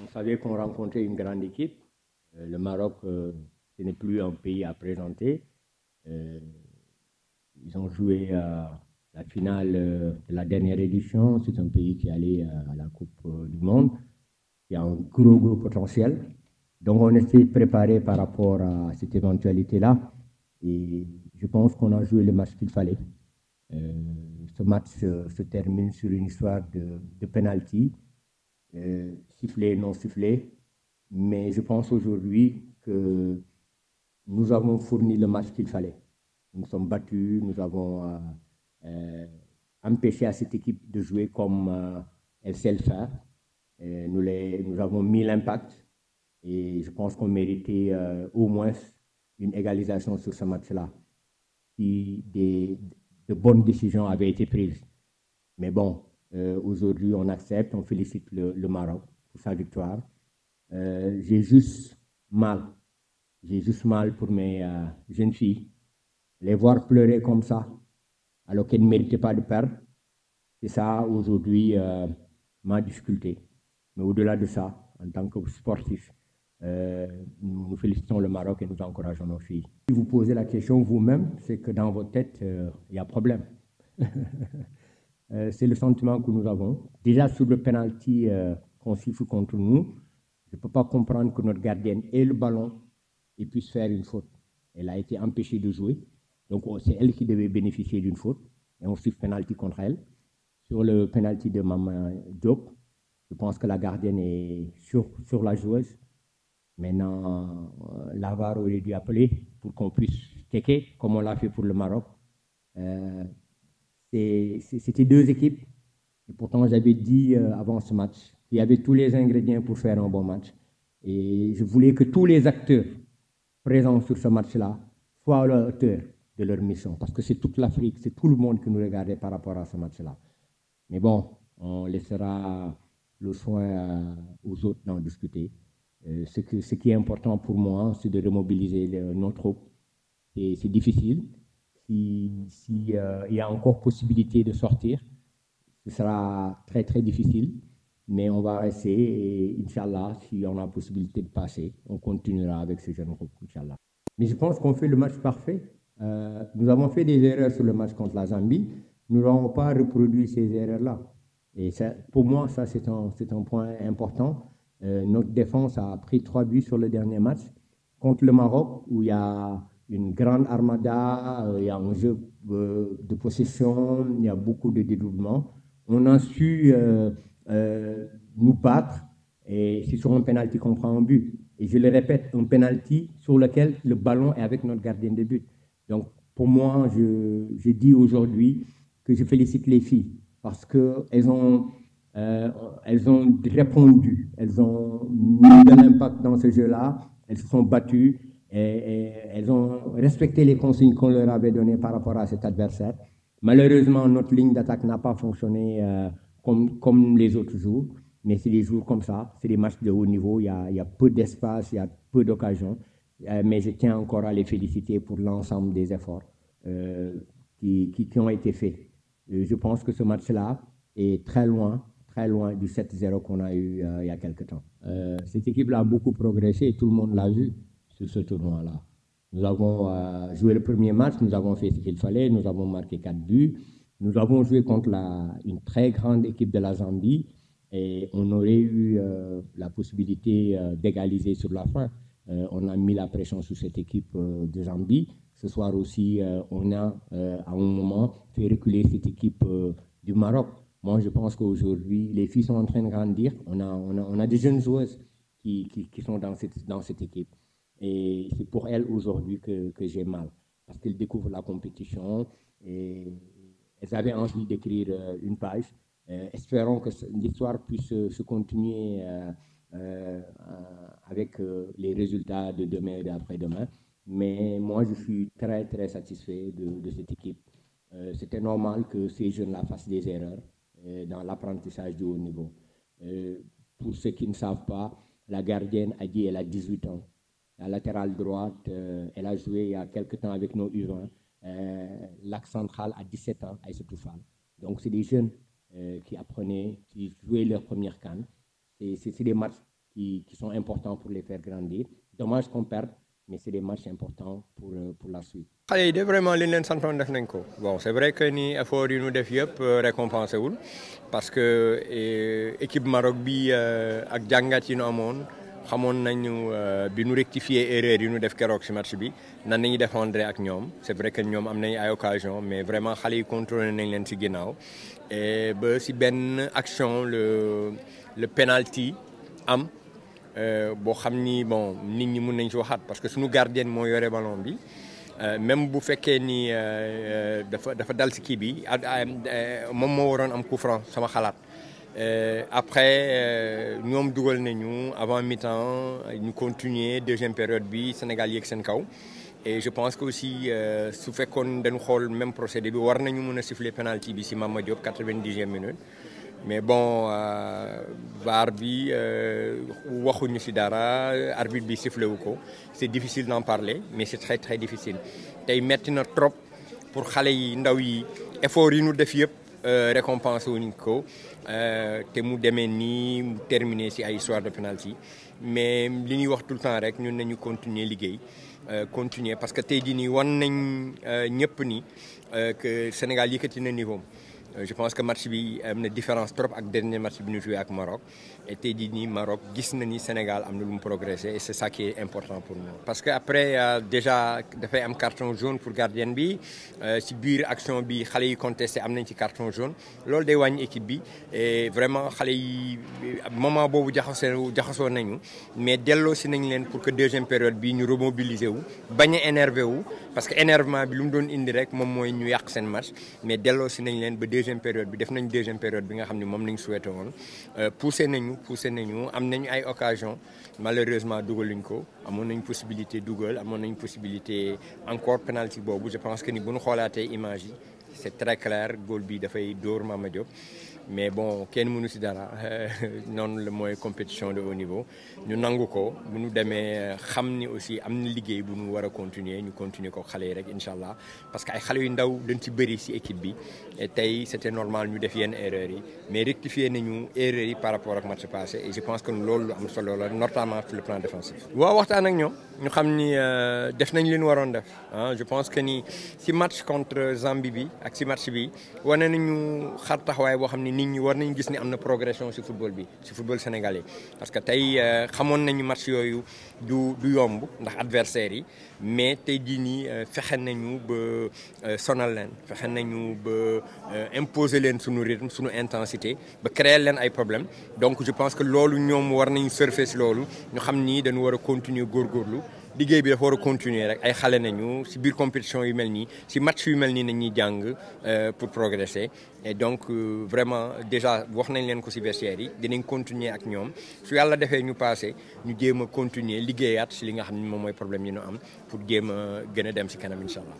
savez qu'on rencontrait une grande équipe. Le Maroc, ce n'est plus un pays à présenter. Ils ont joué la finale de la dernière édition. C'est un pays qui est allé à la Coupe du Monde. Il y a un gros potentiel. Donc, on essaie de préparer par rapport à cette éventualité-là. Et je pense qu'on a joué le match qu'il fallait. Ce match se termine sur une histoire de penalty, sifflé, non sifflé. Mais je pense aujourd'hui que nous avons fourni le match qu'il fallait. Nous sommes battus, nous avons empêché à cette équipe de jouer comme elle sait le faire. Nous avons mis l'impact et je pense qu'on méritait au moins une égalisation sur ce match-là. Si de bonnes décisions avaient été prises. Mais bon, aujourd'hui, on accepte, on félicite le Maroc pour sa victoire. J'ai juste mal pour mes jeunes filles. Les voir pleurer comme ça, alors qu'elles ne méritaient pas de perdre, c'est ça aujourd'hui ma difficulté. Mais au-delà de ça, en tant que sportif, nous félicitons le Maroc et nous encourageons nos filles. Si vous posez la question vous-même, c'est que dans votre tête, il y a problème. C'est le sentiment que nous avons. Déjà sur le penalty qu'on siffle contre nous, je ne peux pas comprendre que notre gardienne ait le ballon et puisse faire une faute. Elle a été empêchée de jouer. Donc c'est elle qui devait bénéficier d'une faute. Et on siffle penalty contre elle. Sur le penalty de Maman Diop, je pense que la gardienne est sur la joueuse. Maintenant, l'AVAR aurait dû appeler pour qu'on puisse checker, comme on l'a fait pour le Maroc. C'était deux équipes. Et pourtant, j'avais dit avant ce match qu'il y avait tous les ingrédients pour faire un bon match. Et je voulais que tous les acteurs présents sur ce match-là soient à la hauteur de leur mission. Parce que c'est toute l'Afrique, c'est tout le monde qui nous regardait par rapport à ce match-là. Mais bon, on laissera le soin aux autres d'en discuter. Ce qui est important pour moi, c'est de remobiliser nos troupes. Et c'est difficile. S'il y a encore possibilité de sortir, ce sera très difficile. Mais on va essayer et Inch'Allah, si on a la possibilité de passer, on continuera avec ce jeune groupe, Inch'Allah. Mais je pense qu'on fait le match parfait. Nous avons fait des erreurs sur le match contre la Zambie. Nous n'avons pas reproduit ces erreurs-là. Et ça, pour moi, ça, c'est un point important. Notre défense a pris 3 buts sur le dernier match. Contre le Maroc, où il y a une grande armada, il y a un jeu de possession, il y a beaucoup de dédoublements. On a su nous battre et c'est sur un penalty qu'on prend un but. Et je le répète, un penalty sur lequel le ballon est avec notre gardien de but. Donc, pour moi, je dis aujourd'hui que je félicite les filles parce qu'elles ont répondu, elles ont mis de l'impact dans ce jeu-là, elles se sont battues et elles ont respecté les consignes qu'on leur avait données par rapport à cet adversaire. Malheureusement, notre ligne d'attaque n'a pas fonctionné comme les autres jours, mais c'est des jours comme ça, c'est des matchs de haut niveau, il y a peu d'espace, il y a peu d'occasions, mais je tiens encore à les féliciter pour l'ensemble des efforts qui ont été faits. Je pense que ce match-là est très loin du 7-0 qu'on a eu il y a quelques temps. Cette équipe-là a beaucoup progressé et tout le monde l'a vu sur ce tournoi-là. Nous avons joué le premier match, nous avons fait ce qu'il fallait, nous avons marqué 4 buts. Nous avons joué contre une très grande équipe de la Zambie et on aurait eu la possibilité d'égaliser sur la fin. On a mis la pression sur cette équipe de Zambie. Ce soir aussi, on a à un moment fait reculer cette équipe du Maroc. Moi, je pense qu'aujourd'hui, les filles sont en train de grandir. On a des jeunes joueuses qui sont dans cette équipe. Et c'est pour elles aujourd'hui que j'ai mal. Parce qu'elles découvrent la compétition et elles avaient envie d'écrire une page. Espérons que l'histoire puisse se continuer avec les résultats de demain et d'après-demain. Mais moi, je suis très satisfait de cette équipe. C'était normal que ces jeunes-là fassent des erreurs dans l'apprentissage du haut niveau. Pour ceux qui ne savent pas, la gardienne a dit qu'elle a 18 ans. La latérale droite, elle a joué il y a quelques temps avec nos U20. L'axe central a 17 ans, Aïssatou Fall. Donc, c'est des jeunes qui apprenaient, qui jouaient leur première CAN. C'est des matchs qui sont importants pour les faire grandir. Dommage qu'on perde, mais c'est des matchs importants pour la suite. xale yi de vraiment li ñu leen santoon def nañ ko bon c'est vrai que ni effort yi ñu def yëpp récompensé wul parce que équipe Maroc bi ak jàngat yi ñu amoon xamoon nañu bi ñu rectifier erreur yi ñu def keroog ci match bi nan nañu défendre ak ñoom c'est vrai que ñoom am nañ ay occasion mais vraiment xale yi contrôlé nañ leen ci ginnaaw et ba ci benn action le penalty am boo xam ni bon nit ñi mun nañ ci waxaat parce que suñu gardien moo yore ballon bi même bu fekkee ni dafa dal ci kii bi moom moo waroon am coup franc sama xalaat après ñoom dugal nañu avant mi-temps ñu continuer deuxième période bi Sénégal yéeg seen kaw et je pense que aussi su fekkoon dañu xool même procédé bi war nañu mën a siffler penalty bi ci Mama Diop 90e minute mais bon VAR bi waxuñu ci dara arbitre bi sifflé wu ko c'est difficile d'en parler mais c'est très très difficile tey metti na trop pour xale yi ndaw yi effort yi ñu def yëpp récompensé wuñ ko te mu demee nii mu terminé ci ay histoire de penalty mais li ñuy wax tout le temps rek ñun nañu continuer liggéey continuer parce que tey jii nii wan nañ ñëpp ni que Sénégal yëkkati na niveau. Je pense que match bi am na différence trop ak dernier match bi ñu joué ak Maroc et tey jii nii Maroc gis na ni Sénégal am na lu mu progressé et c'est ça qui est important pour nous. Parce que après déjà dafay am carton jaune pour gardien bi ci biir action bi xale yi contesté am nañ ci carton jaune loolu day wàññi équipe bi et vraiment xale yi moment boobu jaxasoo nañu mais delloo si nañ leen pour que deuxième période bi ñu remobiliser wu bañ a énervé wu parce que énervement bi lu mu doon indi rek moom mooy ñu yàq seen match mais delloo si nañ leen ba deuxième période bi def nañ deuxième période bi nga xam ne moom nañ souhaité woon poussé nañu am nañu ay occasion malheureusement dugaluñ ko amoon nañ possibilité dugal amoon nañ possibilité encore penalty boobu je pense que ni bu ñu xoolaatee image yi c'est très clair goal bi dafay dóor Mama Diop mais bon kenn mënu ci dara noonu la mooy compétition de haut niveau ñu nangu ko bu ñu demee xam ni aussi am na liggéey bu ñu war a continuer ñu continuer ko xale yi rek incha allah parce que ay xale yu ndaw dañ ci bëri ci équipe bi et tey c'était normal ñu def yenn erreurs yi mais rectifier nañu erreurs yi par rapport ak match passé et je pense que loolu lu am solo la notamment sur le plan défensif. waaw waxtaan ak ñoom ñu xam ni def nañ li ñu waroon def ah je pense que ni ci match contre Zambie bi ak ci match bi wane nañu xar taxawaay boo xam ni nit ñi war nañu gis ni am na progression ci football bi ci football sénégalais parce que tey xamoon nañu match yooyu du yomb ndax adversaires yi mais tey jii nii fexe nañu ba sonal leen fexe nañu ba imposer leen sunu rythme sunu intensité ba créer leen ay problèmes donc je pense que loolu ñoom war nañu surfer ci loolu ñu xam ni dañu war a continuer góorgóorlu liggéey bi dafa war a continuer rek ay xale nañu ci biir compétition yu mel nii ci match yu mel nii nañuy jàng pour progresser et donc vraiment déjà wax nañ leen ko ci vestiaire yi dinañ continuer ak ñoom su yàlla defee ñu passé ñu jéem a continuer liggéeyaat ci li nga xam ne moom mooy problème yi ñu am pour jéem a gën a dem ci kanam incha allah.